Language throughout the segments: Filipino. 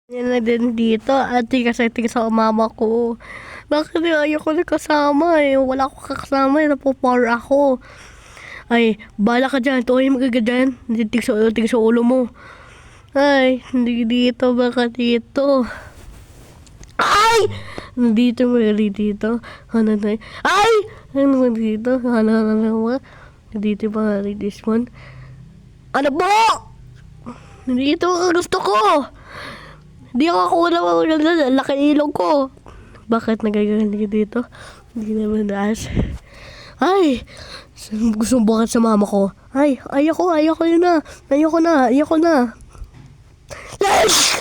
Yan na din dito, ate kasi sa mama ko. Bakit ayoko na kasama eh? Wala akong kasama eh, napopar ako. Ay, bala ka dyan, tuloy mo ka dyan. Tig sa ulo mo. Ay, hindi dito, baka dito. Ay! Nandito mo dito. Ano na? Ay! Ano mo dito? Ano? Nandito ba this one? Ano po? Nandito ang gusto ko. Hindi ako laki ilong ko. Bakit nagagalit ka dito? Hindi naman daas. Ay! Gusto mo bakit sa mama ko? Ay! Ayoko yun na. Ayoko na. Yes!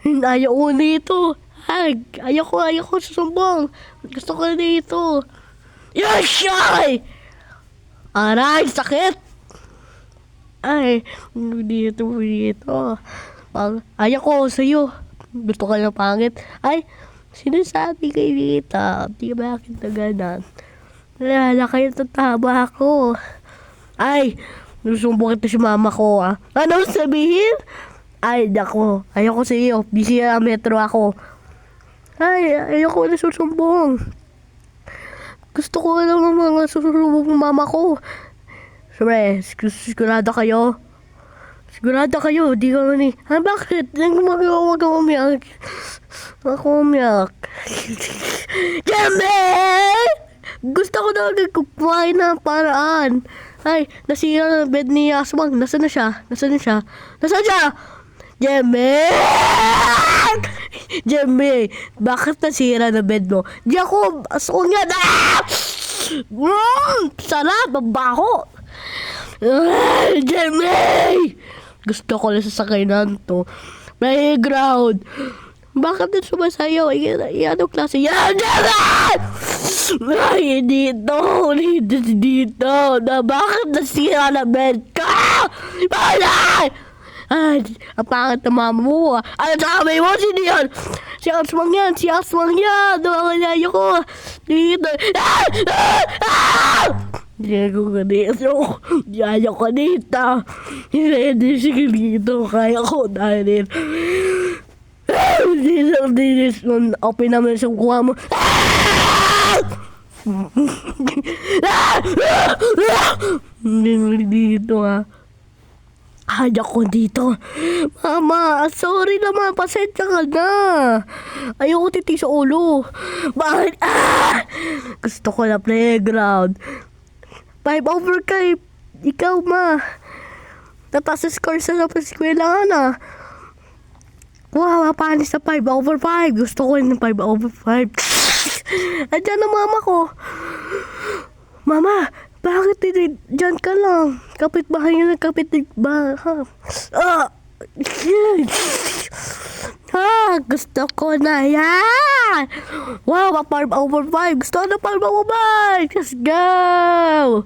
Ayoko nito. Ay! Ayoko susumbong. Gusto ko dito. Yes! Ay! Aray! Sakit! Ay, dito. Ayoko sa'yo. Gusto ka na pangit. Ay, sinasabi kay Rita. Di ba akin na ganan? Lalaki yung tataba ako. Ay, nusumbong kita si mama ko ah. Ano sabihin? Ay, nako. Ayoko sa'yo. Busy na metro ako. Ay, ayoko na susumbong. Gusto ko naman mga susumbong mama ko. Siyempre, sigurado kayo. Di ka man eh. Ah, bakit? Huwag ka umiyak. Ako umiyak. Jembe! Gusto ko na kumain ng paraan. Ay, nasira na bed ni Aswang. Nasaan siya? Jembe! Bakit nasira na bed mo? Di ako, aswang yan. Ah! Sarap, babaho. Jembe! Gusto ko lang sasakainan to. Playground! Bakit na sumasayaw? Anong klase? Yan! Ay, dito! Bakit nasira na bed ka? Balay! Ay, ang pangit na mama mo ah. Ano sabi mo? Sino yan? Si Aswang yan! Ayaw ko! Dito! Ayaw ko dito! Hindi sige dito! Kaya ko dahil this one, open naman sa kuha mo. Hindi dito ah. Ayaw ko dito. Mama, sorry naman. Pasensya ka na. Ayaw ko titig sa ulo. Bakit? Ah! Gusto ko na playground. 5/5. Ikaw, ma. Tataas sa score sa eskwelahan ah. Wow, mapanis sa 5/5. Gusto ko yung 5/5. Andiyan na mama ko. Mama, bakit dyan ka lang? Kapit-bahay yun ang kapit-bahay. Gusto ko na yan. Wow, 5/5. Gusto ko na 5/5. Let's go.